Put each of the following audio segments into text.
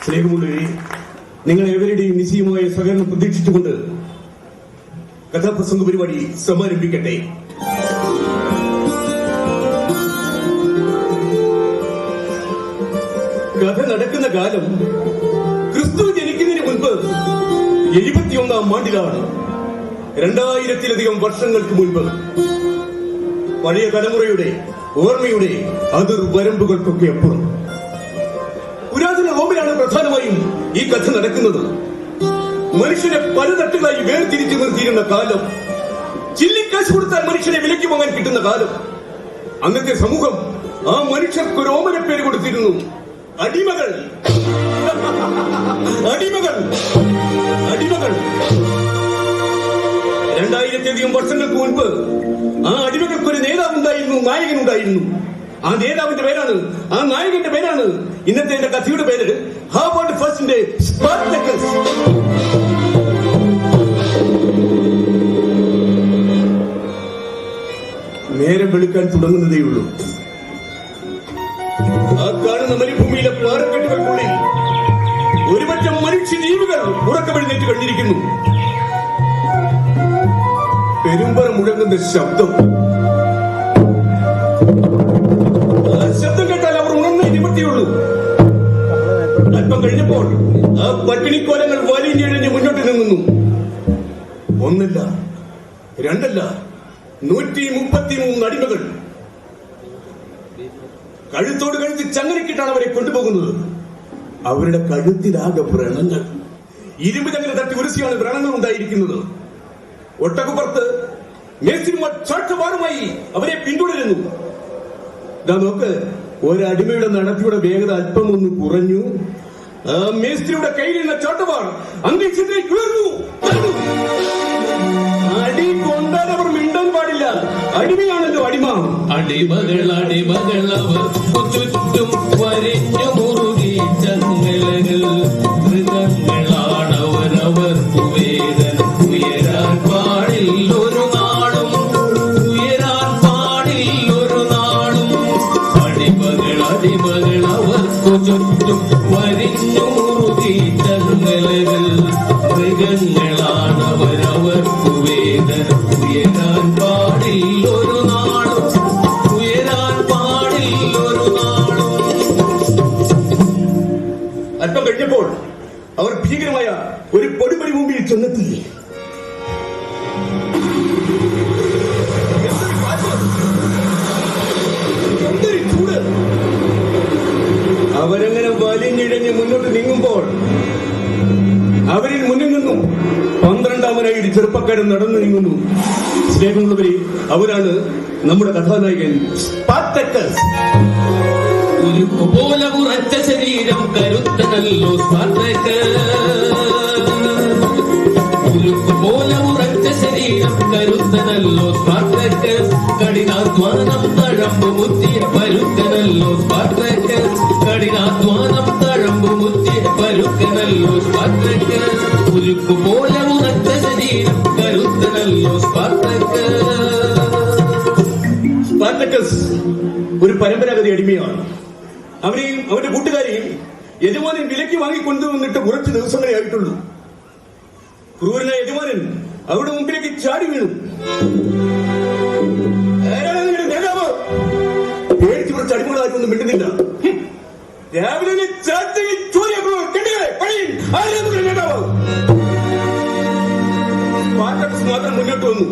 സ്നേഹമുള്ളവരെ, നിങ്ങൾ എവരുടെയും നിശ്ചയമായ സഹകരണം പ്രതീക്ഷിച്ചുകൊണ്ട് കഥാപ്രസംഗ പരിപാടി സമാരംഭിക്കട്ടെ. കഥ നടക്കുന്ന കാലം ക്രിസ്തു ജനിക്കുന്നതിന് മുൻപ് 71-ാം ആണ്ടിലാണ്. 2000-ത്തിലധികം വർഷങ്ങൾക്ക് മുൻപ്. പഴയ തലമുറയുടെ ഓർമ്മയുടെ അതിർവരമ്പുകൾക്കൊക്കെ അപ്പുറം പുരാതന റോമിലാണ് പ്രധാനമായും ഈ കഥ നടക്കുന്നത്. മനുഷ്യനെ പലതട്ടുകളായി വേർതിരിച്ചു നിർത്തിയിരുന്ന കാലം, ചില്ലിക്കാശ് കൊടുത്താൽ മനുഷ്യനെ വിലയ്ക്ക് വാങ്ങാൻ കിട്ടുന്ന കാലം. അന്നത്തെ സമൂഹം ആ മനുഷ്യർക്ക് ഒരു ഓമന പേര് കൊടുത്തിരുന്നു: അടിമകൾ. അടിമകൾ, അടിമകൾ. 2000-ത്തിലധികം വർഷങ്ങൾക്ക് മുൻപ് ആ അടിമകൾക്കൊരു നേതാവുണ്ടായിരുന്നു, നായകനുണ്ടായിരുന്നു. ആ നേതാവിന്റെ പേരാണ്, ആ നായകന്റെ പേരാണ് ഇന്നത്തെ എന്റെ കഥയുടെ പേര് ഹാർവാർഡ് ഫസ്റ്റിന്റെ സ്പാർട്ടക്കസ്. നേരം വെളുക്കാൻ തുടങ്ങുന്നതേയുള്ളൂ. ആ കാണുന്ന മരുഭൂമിയിലെ പാറക്കെട്ടുകൾക്കുള്ളിൽ ഒരുപറ്റം മനുഷ്യജീവികൾ ഉറക്കമെഴുന്നേറ്റ് കഴിഞ്ഞിരിക്കുന്നു. പെരുമ്പറ മുഴങ്ങുന്ന ശബ്ദം, ആ ശബ്ദം കേട്ടാൽ അവർ ഉണർന്നേ നിവൃത്തിയുള്ളൂ. അല്പം കഴിഞ്ഞപ്പോൾ ആ പട്ടിണിക്കോലങ്ങൾ വലിഞ്ഞിഴഞ്ഞ് മുന്നോട്ട് നീങ്ങുന്നു. ഒന്നല്ല, രണ്ടല്ല, 133 അടിമകൾ. കഴുത്തോട് കഴുത്തി ചങ്ങലക്കിട്ടാണ് അവരെ കൊണ്ടുപോകുന്നത്. അവരുടെ കഴുത്തിലാകെ വ്രണങ്ങൾ. ഇരുമ്പ് ചങ്ങല തട്ടി ഉരസിയാണ് വ്രണങ്ങൾ ഉണ്ടായിരിക്കുന്നത്. ഒട്ടകപ്പുറത്ത് മേസ്ത്രിമാർ ചാട്ടവാറുമായി അവരെ പിന്തുടരുന്നു. നോക്ക്, ഒരടിമയുടെ നടത്തിയുടെ വേഗത അല്പം ഒന്ന് കുറഞ്ഞു. ആ മേസ്ത്രിയുടെ കയ്യിലുള്ള ചാട്ടവാർ അന്തരീക്ഷത്തിലേക്ക് ഉയർന്നു. അടി കൊണ്ടാൽ അവർ മിണ്ടാൻ പാടില്ല. അടിമയാണല്ലോ അടിമ. അടിമകൾ അടിമകൾ അവർ ചുറ്റും വരിഞ്ഞു മുറുകി ചങ്ങലകൾ. മൃഗങ്ങളാണവരവർക്ക് വേദന. ഉയരാൻ പാടില്ലൊരു നാളും, ഉയരാൻ പാടില്ലൊരു നാളും. അടിമകൾ അടിമകൾ അവർക്ക് ചുറ്റും വരിഞ്ഞു മുറുകി ചങ്ങലകൾ. മൃഗങ്ങളാണവരവർക്ക് വേദന. ഉയരാൻ പാടില്ലൊരു നാളും, ഉയരാൻ പാടില്ലൊരു നാളും. അല്പം കഴിഞ്ഞപ്പോൾ അവർ ഭീകരമായ ഒരു പൊടിപടി മുമ്പിൽ ചെന്നെത്തി. ചൂട്! അവരങ്ങനെ വലിഞ്ഞിഴഞ്ഞ് മുന്നോട്ട് നീങ്ങുമ്പോൾ അവരിൽ മുന്നിൽ നിന്നും 12-ാമനായി ചെറുപ്പക്കാരൻ നടന്നു നീങ്ങുന്നു. സ്നേഹമുള്ളവരെ, അവരാണ് നമ്മുടെ കഥാനായകൻ സ്പാർട്ടക്കസ്. പോലെ ഉറച്ച ശരീരം കരുത്തനല്ലോ സ്പാർട്ടക്കസ്. പോലെ ഉറച്ച ശരീരം കരുത്തനല്ലോ സ്പാർട്ടക്കസ്. കഠിനാധ്വാനം തഴമ്പു മുത്തിയ പരുക്കനല്ലോ സ്പാർട്ടക്കസ്. കഠിനാധ്വാനം തഴമ്പു മുത്തിയ പരുക്കനല്ലോ സ്പാർട്ടക്കസ്. പോലെ ഉറച്ച ശരീരം കരുത്തനല്ലോ സ്പാർട്ടക്കസ്. സ്പാർട്ടക്കസ് ഒരു പരമ്പരാഗത അടിമയാണ്. അവനെയും അവന്റെ കൂട്ടുകാരെയും യജമാനൻ വിലയ്ക്ക് വാങ്ങിക്കൊണ്ടുവന്നിട്ട് കുറച്ച് ദിവസങ്ങളെ ആയിട്ടുള്ളൂ. ക്രൂരനായ യജമാനൻ അവരുടെ മുമ്പിലേക്ക് ചാടി വീണു. നേതാവ് പേടിച്ച് കുറച്ച് അടിമകളായിട്ടൊന്നും മിണ്ടുന്നില്ല. രാവിലെ നേതാവ് സ്പാർട്ടക്കസ് മാത്രം മുന്നോട്ട് വന്നു.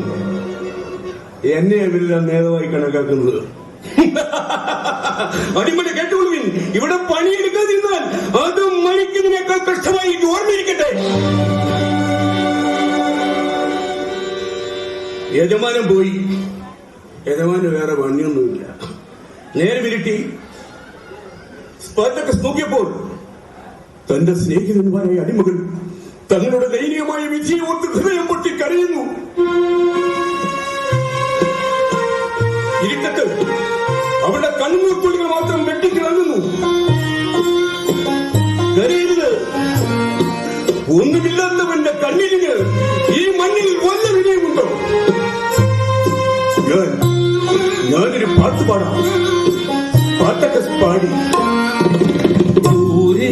എന്നെ അവരെല്ലാം നേതാവായി കണക്കാക്കുന്നത്. അടിമയുടെ കേട്ടുകൊള്ളുവിൻ, ഇവിടെ പണിയെടുക്കാതിരുന്നാൽ അത് മരിക്കുന്നതിനേക്കാൾ കഷ്ടമായി ഓർമ്മയിരിക്കട്ടെ. യജമാനൻ പോയി. യജമാന് വേറെ പണിയൊന്നുമില്ല. നേരെ വിരട്ടി സ്പാർട്ടക്കസ് നോക്കിയപ്പോൾ തന്റെ സ്നേഹിതന്മാരായ അടിമകൾ തങ്ങളുടെ ദയനീയമായ വിധിയെ ഓർത്ത് ഹൃദയം പൊട്ടി കരയുന്നു. ഇരുട്ടത്ത് അവരുടെ കണ്ണുനീർത്തുള്ളികൾ മാത്രം വെട്ടിക്കിളങ്ങുന്നു. കരയരുത്, ഒന്നുമില്ലാത്തവന്റെ കണ്ണീരിന് ഈ മണ്ണിൽ വല്ല വിലയുമുണ്ടോ? ഞാനൊരു പാട്ട് പാടാം. പാട്ടൊക്കെ പാടി ദൂരെ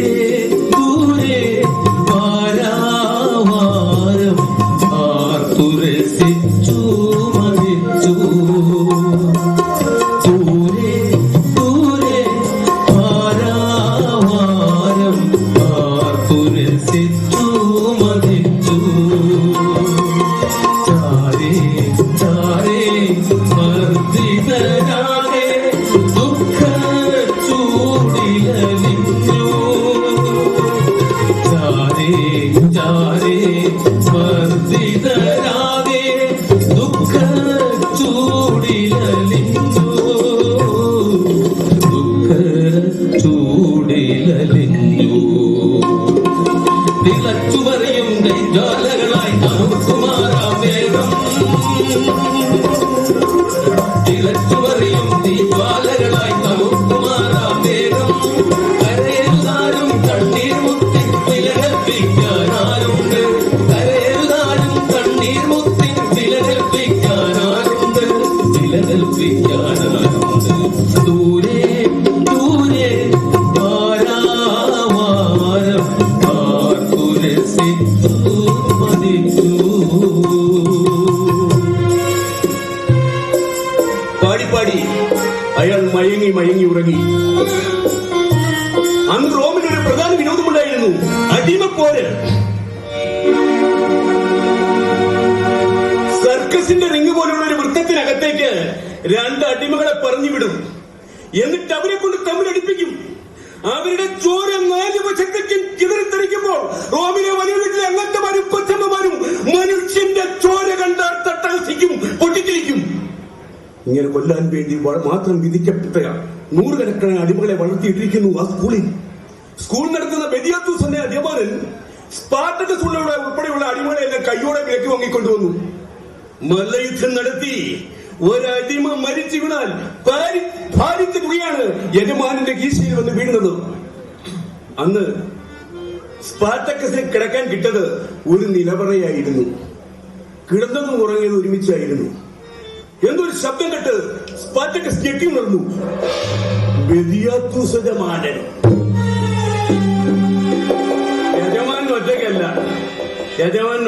തിളച്ചുമറിയും ജ്വാലകളായി തണുക്കുമാറാം വേഗം തിളച്ചുമറിയും ജ്വാലകളായി തണുക്കുമാറാം വേഗം കരയരുതാരും കണ്ണീർ മുത്തി വിലകൽപ്പിക്കാനാരുണ്ട് കരയരുതാരും കണ്ണീർ മുത്തി വിലകൽപ്പിക്കാനാരുണ്ട് വിലകൽപ്പിക്കാനാരുണ്ട് ദൂരെ ദൂരെ പാരാവാരം ആർത്തുരസിച്ചു മതിച്ചു പാടി അയാൾ മയങ്ങി മയങ്ങി ഉറങ്ങി. അന്ന് റോമിൽ ഒരു പ്രധാന വിനോദമുണ്ടായിരുന്നു, അടിമപ്പോര്. സർക്കസിന്റെ റിംഗ് പോലുള്ള ഒരു വൃത്തത്തിനകത്തേക്ക് രണ്ട് അടിമകളെ പറഞ്ഞുവിടും. എന്നിട്ട് അവരെ കൊണ്ട് തമ്മിലടിപ്പിക്കും. അവരുടെ ചോര നാല് വശത്തേക്കും ചിതറിത്തെറിക്കുമ്പോൾ റോമിലെ വലിയ വീട്ടിലെ അംഗത്തമാരും കൊച്ചമ്മമാരും മനുഷ്യന്റെ ചോര കണ്ടാൽ തട്ടഹസിക്കും, പൊട്ടിച്ചിരിക്കും. ഇങ്ങനെ കൊല്ലാൻ വേണ്ടി മാത്രം വിധിക്കപ്പെട്ട നൂറുകണക്കിന് അടിമകളെ വളർത്തിയിട്ടിരിക്കുന്നു ആ സ്കൂളിൽ. സ്കൂൾ നടത്തുന്ന ബെദിയാത്തൂസ് എന്ന അധ്യാപകൻ സ്പാർട്ടക്കസ് ഉൾപ്പെടെയുള്ള അടിമകളെ എല്ലാം കയ്യോടെ വിലക്ക് വാങ്ങിക്കൊണ്ടുവന്നു. മല്ലയുദ്ധം നടത്തി ഒരടിമ മരിച്ചു വീണാൽ ഭാരിച്ച തുകയാണ് യജമാനന്റെ കീശയിൽ വന്ന് വീഴുന്നത്. അന്ന് സ്പാർട്ടക്കസിന് കിടക്കാൻ കിട്ടത് ഒരു നിലവറയായിരുന്നു. കിടന്നതും ഉറങ്ങിയത് ഒരുമിച്ചായിരുന്നു. എന്തൊരു ശബ്ദം കേട്ട് സ്പാർട്ടക്കസ് ഞെട്ടി ഉണർന്നു. ബെദിയാത്തൂസ് യജമാനൻ. യജമാനൻ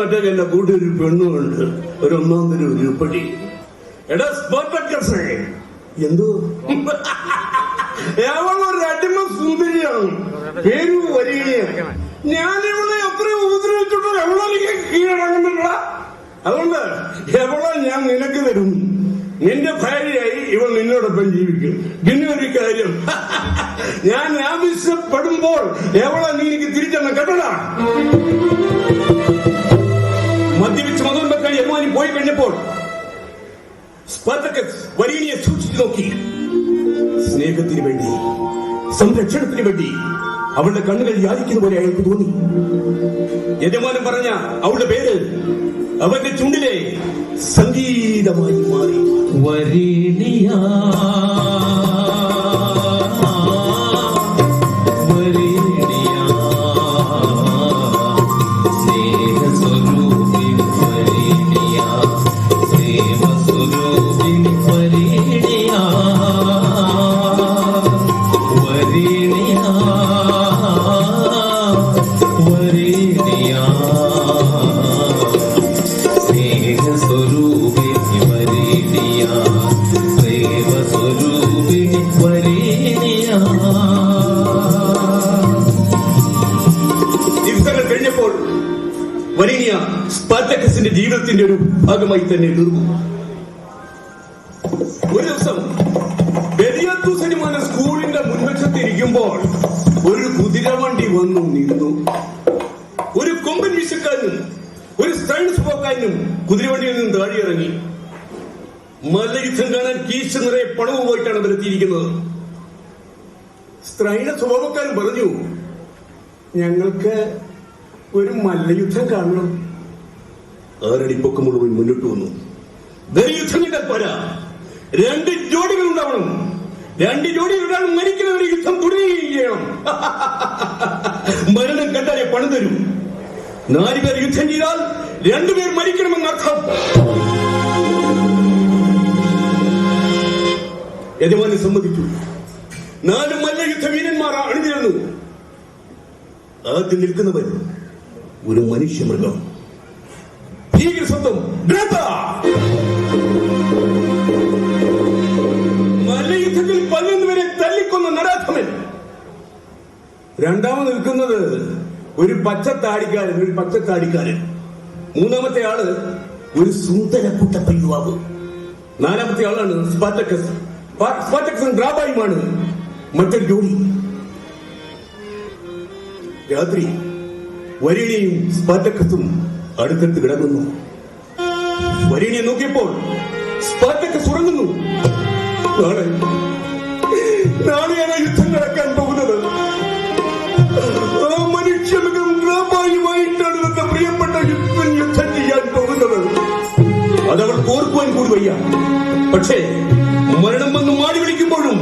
ഒറ്റയ്ക്കല്ല, കൂട്ടി ഒരു പെണ്ണുണ്ട്, ഒരു ഒന്നാം തരം ഉരുപ്പടി. എടാ സ്പാർട്ടക്കസ്, എന്തോ ഒരു അടിമ സുന്ദരിയാണ്, പേര് വലിയ. ഞാനിവളെ എത്രയും ഉപദ്രവിച്ചിട്ടോ എവളെ കീഴടങ്ങുന്നില്ല. അതുകൊണ്ട് എവളെ ഞാൻ നിനക്ക് തരും. നിന്റെ ഭാര്യയായി ഇവൾ നിന്നോടൊപ്പം ജീവിക്കും. പിന്നെ ഒരു കാര്യം, ഞാൻ ആവശ്യപ്പെടുമ്പോൾ എവളെ നീ എനിക്ക് തിരിച്ചെന്ന് കേട്ടടാ. മദ്യപിച്ച് മതം വെക്കാൻ യജമാനി പോയി കഴിഞ്ഞപ്പോൾ സ്പാർട്ടക്കസ് വരീനിയെ സൂക്ഷിച്ചു നോക്കി. സ്നേഹത്തിന് വേണ്ടി, സംരക്ഷണത്തിന് വേണ്ടി അവളുടെ കണ്ണുകൾ യാചിക്കുന്ന പോലെ അയാൾക്ക് തോന്നി. യജമാനൻ പറഞ്ഞ അവളുടെ പേര് അവന്റെ ചുണ്ടിലെ സംഗീതമായി മാറി. വരീണിയ സ്നേഹസ്വരൂപിണി വരീണിയ, പ്രേമസ്വരൂപിണി വരീണിയ, വരീണിയ വരീണിയ സ്നേഹസ്വരൂപിണി വരീണിയ, പ്രേമസ്വരൂപിണി വരീണിയ. ദിവസങ്ങൾ കഴിഞ്ഞപ്പോൾ വരീനിയ സ്പാർട്ടക്കസിന്റെ ജീവിതത്തിന്റെ ഒരു ഭാഗമായി തന്നെ തീർന്നു. ഒരു ദിവസം ബെദിയാത്തൂസ് യജമാനൻ സ്കൂളിന്റെ മുൻവശത്ത് ഇരിക്കുമ്പോൾ ഒരു കുതിരവണ്ടി വന്നു നിന്നു. ഒരു കൊമ്പൻ വീശക്കാരനും ഒരു സ്ത്രൈണ സ്വഭാവക്കാരനും കുതിരവണ്ടിയിൽ നിന്ന് താഴെ ഇറങ്ങി. മല്ലയുദ്ധം കാണാൻ കീശ നിറയെ പണവുമായിട്ടാണ് അവരെത്തിയിരിക്കുന്നത്. സ്ത്രൈണ സ്വഭാവക്കാരൻ പറഞ്ഞു, ഞങ്ങൾക്ക് ഒരു മല്ലയുദ്ധം കാണണം. ആറടിപ്പൊക്കം മുഴുവൻ മുന്നോട്ട് വന്നു. യുദ്ധം കണ്ടാൽ പോരാ, 2 ജോഡികൾ ഉണ്ടാവണം. 2 ജോഡികൾ ഒരാൾ മരിക്കുന്നവരെ യുദ്ധം തുടരുകയും ചെയ്യണം. മരണം കണ്ടാലേ പണം തരൂ. 4 പേർ യുദ്ധം ചെയ്താൽ 2 പേർ മരിക്കണമെന്നർത്ഥം. യജമാനൻ സമ്മതിച്ചു. 4 മല്ലയുദ്ധ വീരന്മാർ അണിനിരന്നു. ആദ്യം നിൽക്കുന്നവൻ ഒരു മനുഷ്യമൃഗം, ഭീകരസ്വത്വം. മല്ലയുദ്ധത്തിൽ 11 പേരെ തല്ലിക്കൊന്ന നരാധമൻ. രണ്ടാമത് നിൽക്കുന്നത് ഒരു പച്ചത്താടിക്കാരൻ. മൂന്നാമത്തെ ആള് ഒരു സുന്ദര കുട്ടപ്പ യുവാവ്. 4ാമത്തെ ആളാണ് സ്പാർട്ടക്കസ്. സ്പാർട്ടക്കസും ഗ്രാബായുമാണ് മറ്റൊരു ജോഡി. രാത്രി വരീണിയും സ്പാർട്ടക്കസും അടുത്തടുത്ത് കിടന്നു. വരീണിയെ നോക്കിയപ്പോൾ സ്പാർട്ടക്കസ് ഉറങ്ങുന്നു. നാളെയാണ് യുദ്ധം നടക്കാൻ പോകുന്നത്. ആ മനുഷ്യമൃഗം ഗ്രാബായുമായി വയ്യ. പക്ഷേ മരണം വന്ന് മാടി വിളിക്കുമ്പോഴും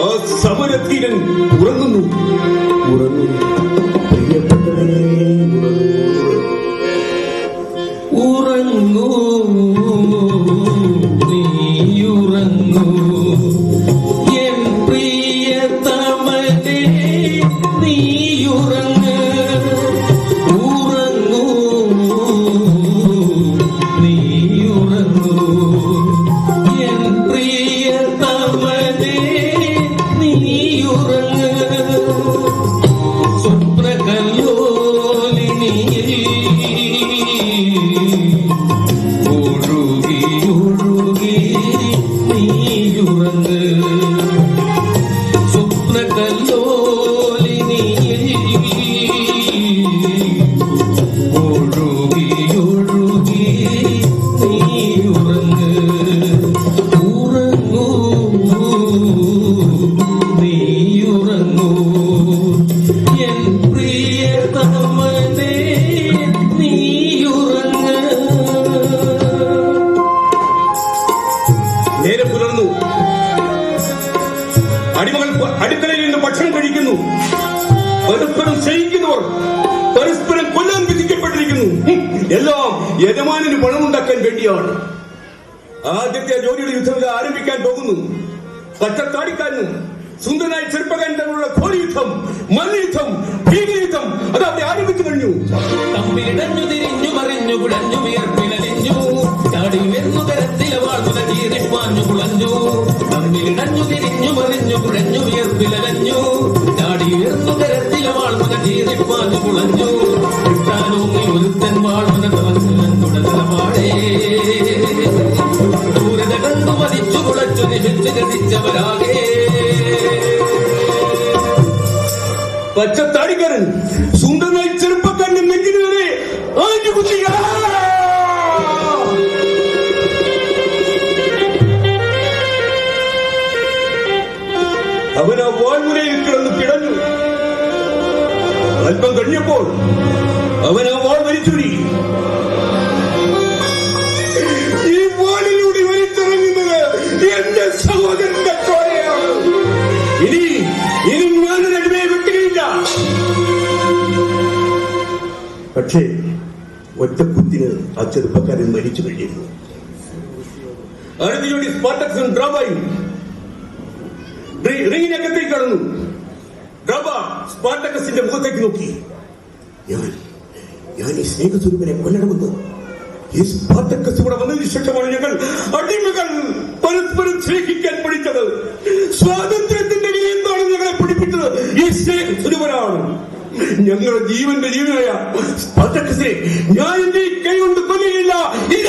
ആ സമരധീരൻ ഉറങ്ങുന്നു. പ്രിയപ്പെട്ടവനെ, ഉറങ്ങൂ നീയുറങ്ങൂ എൻ പ്രിയതമനേ നീയുറങ്ങ്. ഉറങ്ങൂ നീയുറങ്ങൂ എൻ പ്രിയതമനേ നീയുറങ്ങ്. സ്വപ്നകല്ലോലിനിയിൽ ഒഴുകി ഒഴുകി നീയുറങ്ങ്. സ്വപ്നകല്ലോലിനിയിൽ ഒഴുകി ഒഴുകി നീയുറങ്ങ്. ഉറങ്ങൂ നീയുറങ്ങൂ എൻ പ്രിയതമനേ നീയുറങ്ങ്. നേരെ പുലർന്നു. അടിമകൾ അടുക്കളയിൽ നിന്ന് ഭക്ഷണം കഴിക്കുന്നു. പരസ്പരം സ്നേഹിക്കുന്നവർ പരസ്പരം കൊല്ലാൻ വിധിക്കപ്പെട്ടിരിക്കുന്നു. എല്ലാം യജമാനന് പണമുണ്ടാക്കാൻ വേണ്ടിയാണ്. ആദ്യത്തെ ജോലിയുടെ യുദ്ധം ആരംഭിക്കാൻ പോകുന്നു. പച്ചത്താടിക്കാരനും സുന്ദരനായ ചെറുപ്പക്കാരൻ തമ്മിലുള്ള ഘോരയുദ്ധം, മല്ലയുദ്ധം, ഭീകരയുദ്ധം അത് അവിടെ ആരംഭിച്ചു കഴിഞ്ഞു. തമ്മിലിടഞ്ഞു തിരിഞ്ഞു മറിഞ്ഞു കുടഞ്ഞു വിയർപ്പിലലിഞ്ഞു ചാടി വരുന്നു തരത്തിലെ വാഴ്മുന ചീറിപ്പാഞ്ഞു കുളഞ്ഞു. തമ്മിലിടഞ്ഞു തിരിഞ്ഞു മറിഞ്ഞു കുടഞ്ഞു വിയർപ്പിലലഞ്ഞു ചാടി വരുന്നു തരത്തിലെ വാഴ്മുന ചീറിപ്പാഞ്ഞു കുളഞ്ഞു. കിട്ടാനൂങ്ങി ഒരുത്തൻ വാഴ്മുന തുടങ്ങുടലപാടേ ദൂരത കണ്ടു മതിച്ചു കുളച്ചു നിമിച്ചു ഗതിച്ചവരാകെ. പച്ചത്താടിക്കാരൻ സുന്ദരനായി ചെറുപ്പക്കാരന്റെ നെഞ്ചിന് വരെ ആഞ്ഞുകുത്തി. അവൻ ആ വാൾമുനയിൽ കിടന്നു കിടന്നു. അല്പം കഴിഞ്ഞപ്പോൾ അവൻ ആ വാൾ വലിച്ചൂരി. ഈ വാളിലൂടെ വലിച്ചിറങ്ങുന്നത് എന്റെ സഹോദരന്റെ ചോരയാണ്. ഇനി ഞാനൊരു അടിമയെ വെട്ടുകയില്ല. പക്ഷേ ഒറ്റ കുത്തിന് ആ ചെറുപ്പക്കാരൻ മരിച്ചു കഴിഞ്ഞിരുന്നു. അടുത്ത ജോലി സ്പാർട്ടക്സും ഡ്രാബയും റിങ്ങിനകത്തേക്ക് കടന്നു. ഡ്രാബ സ്പാർട്ടക്കസിന്റെ മുഖത്തേക്ക് നോക്കി. ഞാൻ ഈ സ്നേഹസ്വരൂപനെ കൊല്ലണമെന്ന്. ഈ സ്പാർട്ടക്കസ് ഇവിടെ വന്നതിന് ശേഷമാണ് ഞങ്ങൾ അടിമകൾ പരസ്പരം സ്നേഹിക്കാൻ പഠിച്ചത്. സ്വാതന്ത്ര്യത്തിന്റെ വില എന്താണെന്ന് ഞങ്ങളെ പഠിപ്പിച്ചത് ഈ സ്നേഹസ്വരൂപനാണ്. ഞങ്ങളുടെ ജീവന്റെ ജീവനായ സ്പാർട്ടക്കസിനെ ഞാൻ എന്റെ കൈ കൊണ്ട് കൊല്ലുകയില്ല. ഇല്ല.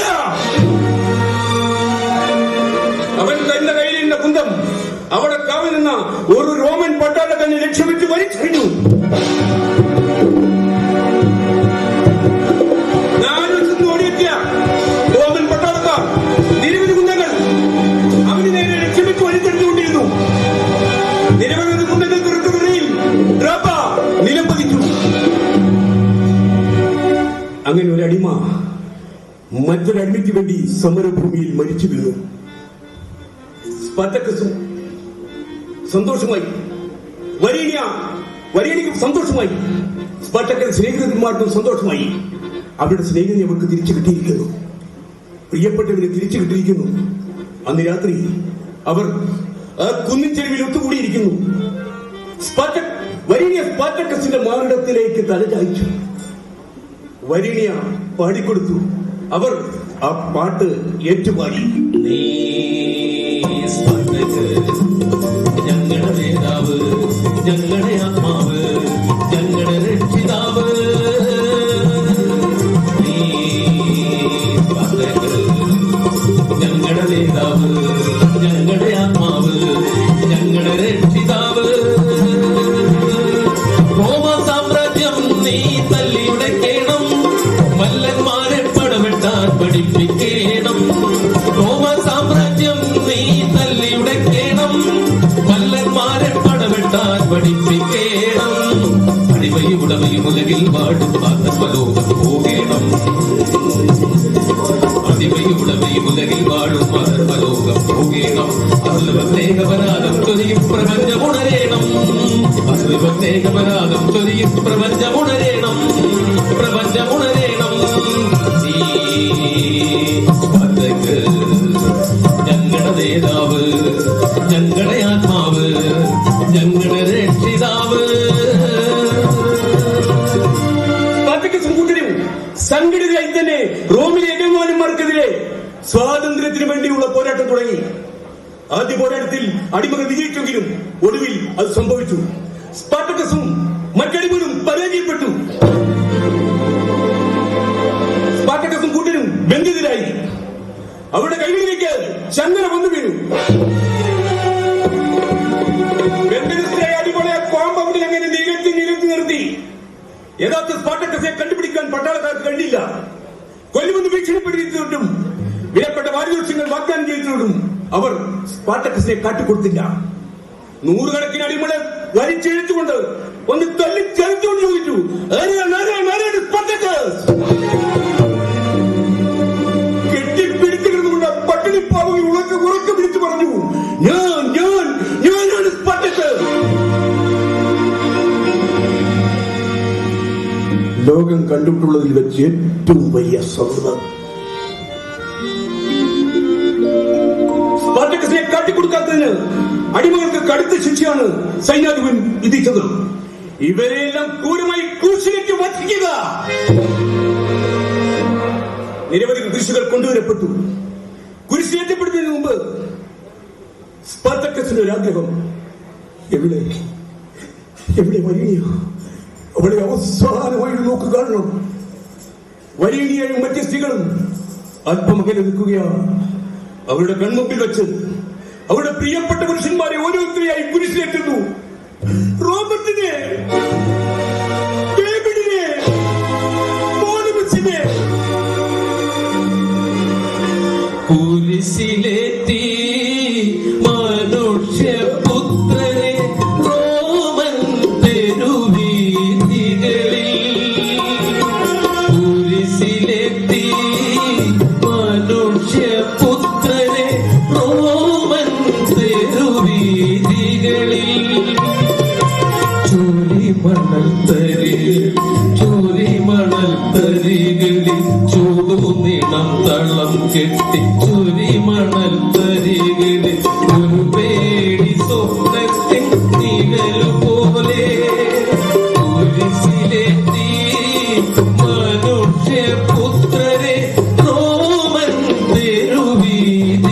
അവൻ തന്റെ കയ്യിലിരുന്ന കുന്തം അവിടെ കാവൽ നിന്ന ഒരു റോമൻ പട്ടാളക്കാരനെ ലക്ഷ്യമിട്ട് വലിച്ചെറിഞ്ഞു. ഓടിയെത്തിയ റോമൻ പട്ടാളക്കാർ നിരവധി കുന്തങ്ങൾ അവന് നേരെ ലക്ഷ്യമിട്ട് വലിച്ചെറിഞ്ഞുകൊണ്ടിരുന്നു. നിരവധി കുന്തങ്ങൾ തുറക്കുന്നതിൽ ഡ്രാബ നിലം പതിച്ചു. അങ്ങനെ ഒരു അടിമ മറ്റൊരടിമയ്ക്ക് വേണ്ടി സമരഭൂമിയിൽ മരിച്ചു വീണു. സ്പാർട്ടക്കസും സന്തോഷമായി, വരീണിക്കും സന്തോഷമായി, സ്പാർട്ടക്കസ് സ്നേഹിതന്മാർക്കും സന്തോഷമായി. അവരുടെ സ്നേഹിതനെ അവർക്ക് തിരിച്ചു കിട്ടിയിരിക്കുന്നു. പ്രിയപ്പെട്ടവരെ തിരിച്ചു കിട്ടിയിരിക്കുന്നു. അന്ന് രാത്രി അവർ ആ കുന്നിൻചെരുവിൽ ഒത്തുകൂടിയിരിക്കുന്നു. വരീണിയ സ്പാർട്ടക്കസിന്റെ മാറിടത്തിലേക്ക് തലചായ്ച്ചു. വരീണിയ പാടിക്കൊടുത്തു. അവർ ആ പാട്ട് ഏറ്റുപാടി. നീ സ്പാർട്ടക്കസ് ഞങ്ങളുടെ നേതാവ്, ഞങ്ങളുടെ ആത്മാവ്, ഞങ്ങളുടെ രക്ഷിതാവ്. നീ സ്പാർട്ടക്കസ് ഞങ്ങളുടെ നേതാവ്, ഞങ്ങളുടെ ആത്മാവ്, ഞങ്ങളുടെ രക്ഷിതാവ്. റോമ സാമ്രാജ്യം നീ തല്ലിയുടയ്ക്കണം, മല്ലന്മാരെ പടവെട്ടാൻ പഠിപ്പിക്കണം. റോമ സാമ്രാജ്യം നീ തല്ലിയുടയ്ക്കണം, മല്ലന്മാരെ പടവെട്ടാൻ പഠിപ്പിക്കണം. അടിമയും ഉടമയും ഉലകിൽ വാടും ആത്മലോകം പോകണം. അടിമയും ഉടമയും ഉലകിൽ വാടും പ്രത്യേകപരാധം ചൊരിയും പ്രപഞ്ചമുണരേണം പ്രത്യേകപരാധം ചൊരിയും പ്രപഞ്ചമുണരേണം ഞങ്ങളുടെ നേതാവ് ഞങ്ങളുടെ ആത്മാവ് ഞങ്ങളുടെ രക്ഷിതാവ് സംഘടിതരായി തന്നെ റോമിലെ യജമാനന്മാർക്കെതിരെ സ്വാതന്ത്ര്യത്തിന് വേണ്ടിയുള്ള പോരാട്ടം തുടങ്ങി. ആദ്യ പോരാട്ടത്തിൽ അടിമകൾ വിജയിച്ചെങ്കിലും ഒടുവിൽ അത് സംഭവിച്ചു. സ്പാർട്ടക്കസും മറ്റടിമകളും പരാജയപ്പെട്ടു. സ്പാർട്ടക്കസും കൂട്ടരും ബന്ധിതരായി. അവരുടെ കൈകളിലേക്ക് ചങ്ങല വന്നു വീണു. ബന്ധിതരായ അടിമകളെ കോമ്പൗണ്ടിൽ അങ്ങനെ നിലത്ത് നിർത്തി. യഥാർത്ഥ സ്പാർട്ടക്കസെ കണ്ടുപിടിക്കാൻ പട്ടാളക്കാർക്ക് കഴിഞ്ഞില്ല. കൊല്ലുമെന്ന് ഭീഷണിപ്പെടുത്തിയിട്ടും വിലപ്പെട്ട പാരിതോഷികങ്ങൾ വാഗ്ദാനം ചെയ്തിട്ടും അവർ സ്പാർട്ടക്കസിനെ കാട്ടിക്കൊടുത്തില്ല. നൂറുകണക്കിന് അടിമകളെ വലിച്ചിഴച്ചുകൊണ്ട് ഒന്ന് തല്ലിച്ചെലുത്തുകൊണ്ട് ചോദിച്ചു, കെട്ടിപ്പിടിച്ചിരുന്നുകൊണ്ട് പട്ടിണിപ്പാവങ്ങൾ ഉറക്കെ വിളിച്ചു പറഞ്ഞു, ഞാനാണ് സ്പാർട്ടക്കസ്. ലോകം കണ്ടിട്ടുള്ളതിൽ വെച്ച് ഏറ്റവും വലിയ സൗഹൃദം. സ്പാർട്ടക്കസിനെ കാട്ടിക്കൊടുക്കാത്തതിന് അടിമകൾക്ക് കടുത്ത ശിക്ഷയാണ് സൈന്യാധിപൻ വിധിച്ചത്. ഇവരെല്ലാം ക്രൂരമായി ക്രൂശിലേക്ക് വധിക്കുക. നിരവധി കുരിശുകൾ കൊണ്ടുവരപ്പെട്ടു. കുരിശേറ്റപ്പെടുന്നതിന് മുമ്പ് സ്പാർട്ടക്കസിന്റെ ഒരാഗ്രഹം, എവിടെ വരികയോ അവളെ അവസാനമായി നോക്ക് കാണണം. വരീണിയായും മറ്റ് സ്ത്രീകളും അല്പമകലെ നിൽക്കുകയാണ്. അവരുടെ കൺമുമ്പിൽ വെച്ച് അവരുടെ പ്രിയപ്പെട്ട പുരുഷന്മാരെ ഓരോരുത്തരെയായി കുരിശിലേറ്റുന്നു. റോബർട്ടിനെ, ഡേവിഡിനെ, മോണിമസിനെ കുരിശിലേറ്റി മനുഷ്യപുത്രനെ റോമൻ തെരുവീഥികളിൽ. കുരിശിലേറ്റി മനുഷ്യപുത്രനെ റോമൻ തെരുവീഥികളിൽ. ചുരിമണൽത്തരികളിൽ ചൂടുനിണം തളം കെട്ടി ചുരിമണൽത്തരികളിൽ ഒരു പേടി സ്വപ്നത്തിൻ നിഴലു പോലെ കുരിശിലേറ്റി മനുഷ്യപുത്രരെ റോമൻ തെരുവീഥികളിൽ.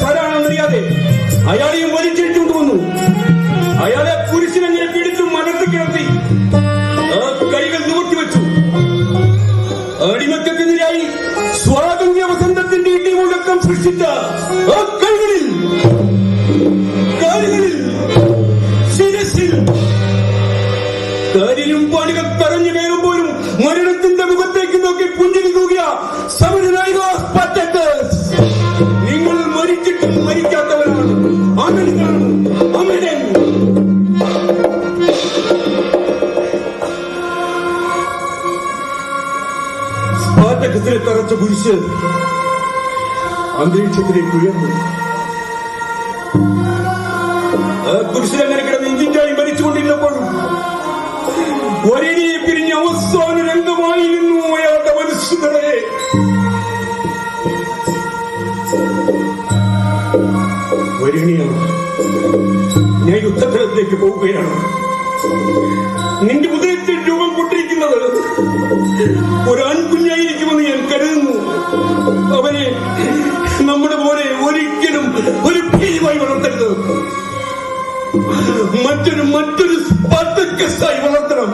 ആരാണെന്നറിയാതെ അയാളെയും വലിച്ചിട്ടുകൊണ്ട് വന്നു. അയാളെ കുരിശിനെങ്ങനെ പിടിച്ചു മലത്ത് കിടത്തി. കൈകൾ നിവർത്തി വെച്ചു. അടിമക്കെതിരായി സ്വാതന്ത്ര്യ വസന്തത്തിന്റെ ഇടിമുഴക്കം സൃഷ്ടിച്ച ആ കൈകളിൽ, കാലുകളിൽ, ശിരസിൽ കാലിലും പാടുകൾ തറഞ്ഞു കയറുമ്പോഴും മരണത്തിന്റെ മുഖത്തേക്ക് നോക്കി പുഞ്ചിരി തൂകിയ സമരനായിക സ്പാർട്ടക്കസ്. നിങ്ങൾ മരിച്ചിട്ടും മരിക്കാത്തവരാണ്, അമരനാണ്, അമരൻ. സ്പാർട്ടക്കസിനെ തറച്ച കുരിശ് അന്തരീക്ഷത്തിലേക്ക് ഉയർന്നു. ആ കുരിശിലങ്ങനെ കിടന്ന് ഇഞ്ചിഞ്ചായി മരിച്ചുകൊണ്ടിരുന്നപ്പോഴും വരണിയെ പിരിഞ്ഞ അവസാന രംഗമായിരുന്നു അയാളുടെ മനസ്സുകളെ. വരണിയാണ്, ഞാൻ യുദ്ധസ്ഥലത്തേക്ക് പോവുകയാണ്. നിന്റെ ഉദയത്തിൽ രൂപം കൊണ്ടിരിക്കുന്നത് ഒരു ആൺകുഞ്ഞായിരിക്കുമെന്ന് ഞാൻ കരുതുന്നു. അവനെ നമ്മുടെ പോലെ ഒരിക്കലും ഒരു ഭീമായി വളർത്തരുത്. മറ്റൊരു സ്പാർട്ടക്കസായി വളർത്തണം.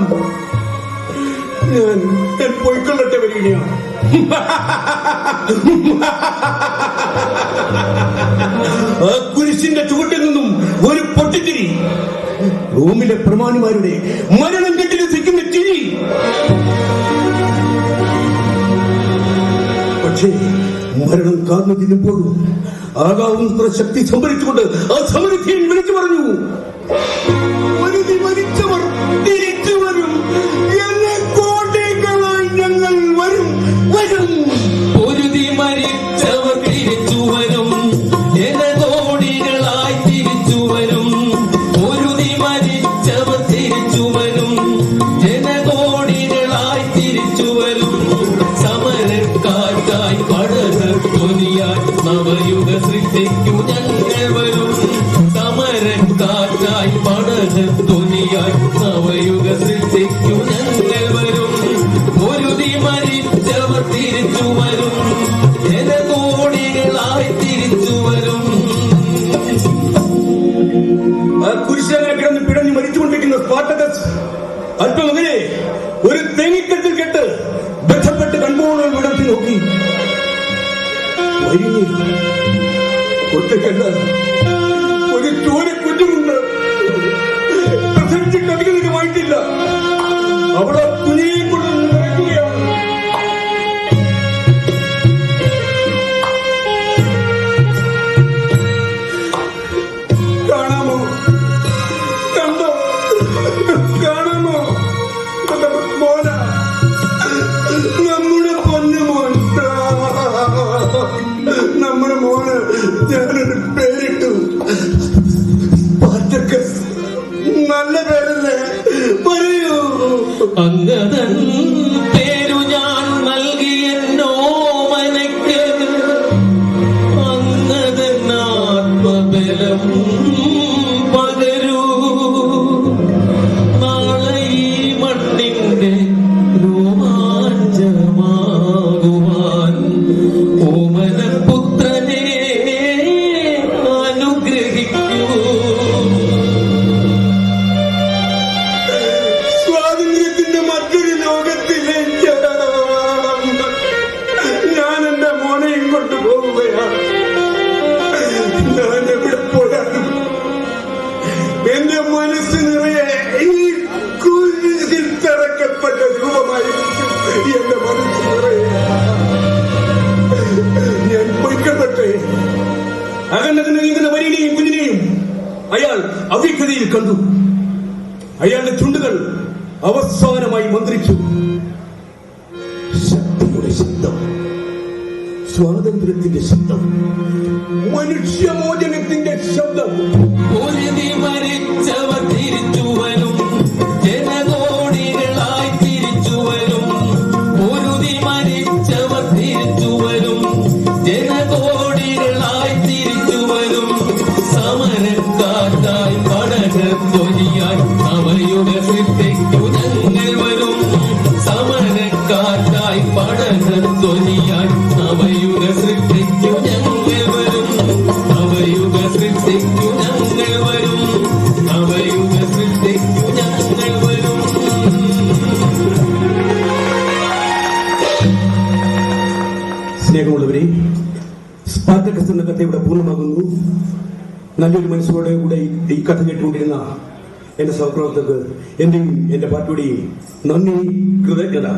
ഞാൻ പോയിക്കൊള്ളട്ടെ വരികയാണ്. ആ കുരിശിന്റെ ചുവട്ടിൽ നിന്നും ഒരു പൊട്ടിച്ചിരി, റോമിലെ പ്രമാണിമാരുടെ മരണം കെട്ടി രസിക്കുന്ന ചിരി. പക്ഷേ മരണം കാർന്നു തിന്നുമ്പോഴും ആകാവുന്ന ശക്തി സംഭരിച്ചുകൊണ്ട് ആ സമൃദ്ധിയിൽ വിളിച്ചു പറഞ്ഞു, ഒരുതി മരിച്ചവർ തിരിച്ചു വരും, എന്നെ കോട്ടേകളായി ഞങ്ങൾ വരും. പടകത്തൊലിയായി നവയുഗ സൃഷ്ടിക്കു ഞങ്ങൾ വരും. പൊരുതി മരിച്ചവർ തിരിച്ചു വരും. ജനകോടികളായി തിരിച്ചു വരും. ആ കുരിശിലങ്ങനെ കിടന്ന് പിടഞ്ഞ് മരിച്ചുകൊണ്ടിരിക്കുന്ന സ്പാർട്ടക്കസ് അല്പം അങ്ങനെ ഒരു തേങ്ങിക്കെട്ടിൽ കെട്ട് ബന്ധപ്പെട്ട് കൺപോളുകൾ വിടർത്തി നോക്കി. ഒറ്റക്കല്ല, ഒരു ചോര കുഞ്ഞുമുണ്ട്. പ്രസവിച്ചിട്ട് അധികമായിട്ടില്ല. അവിടെ കുഞ്ഞിനെ കൊണ്ട് നിറയ്ക്കുകയാണ്. കാണാമോ? കണ്ടോ? കാണാമോ? മോന, നമ്മുടെ പൊന്നു മോൻ, നമ്മുടെ മോന് ഞാനൊരു പേരിട്ടു, സ്പാർട്ടക്കസ്. നല്ല പേരല്ലേ? പറയൂ. അങ്ങതൻ പേരു ഞാൻ നൽകിയെന്നോ മനക്ക്. അങ്ങതൻ ആത്മബലം പകരൂ. നാളെ ഈ മണ്ണിന്റെ രോമാഞ്ചമാകുവാൻ ഓമനപുത്രനെ അനുഗ്രഹിക്കൂ. സ്വാതന്ത്ര്യത്തിന്റെ മറ്റൊരു ലോകത്തിലേക്ക് ഞാൻ എന്റെ മോനെയും കൊണ്ടുപോവുകയാണ്. ഞാൻ എവിടെ പോയാലും എന്റെ മനസ്സ് നിറയെ ഈ കുരിശിൽ തറക്കപ്പെട്ട രൂപമായിരിക്കും. എന്റെ മനസ്സ് നിറയെ ഞാൻ പൊയ്ക്കപ്പെട്ടെ. അകന്നതിന് നീങ്ങുന്ന വരിനെയും കുഞ്ഞിനെയും അയാൾ അവ്യക്തതയിൽ കണ്ടു. അയാളുടെ ചുണ്ടുകൾ അവസാനമായി മന്ത്രിച്ചു. ശക്തിയുടെ ശബ്ദം, സ്വാതന്ത്ര്യത്തിന്റെ ശബ്ദം, മനുഷ്യമോചനത്തിന്റെ ശബ്ദം. പൊരുതി മരിച്ചവർ തിരിച്ചു വരും. ജനകോടികളായി തിരിച്ചു വരും. പൊരുതി മരിച്ചവർ തിരിച്ചു വരും. ജനകോടികളായി തിരിച്ചു വരും. സമരക്കാറ്റായി പടകത്തൊലിയായി അവയുടെ സൃഷ്ടിക്കു ഞങ്ങൾ വരും. സമരക്കാറ്റായി പടകത്തൊലിയായി അവയുടെ സൃഷ്ടിക്കു ഞങ്ങൾ വരും. അവയുഗ സൃഷ്ടിക്കു ഞങ്ങൾ വരും. അവയുഗ സൃഷ്ടിക്കു ഞങ്ങൾ വരും. സ്നേഹമുള്ളവരെ, സ്പാർട്ടക്കസ് എന്ന കഥ ഇവിടെ പൂർണ്ണമാകുന്നു. നല്ലൊരു മനസ്സോടെ കൂടെ ഈ കഥ കേട്ടുകൊണ്ടിരുന്ന എന്റെ സഹപ്രവർത്തകർക്ക് എന്റെയും എന്റെ പാർട്ടിയുടെയും നന്ദി, കൃതജ്ഞത.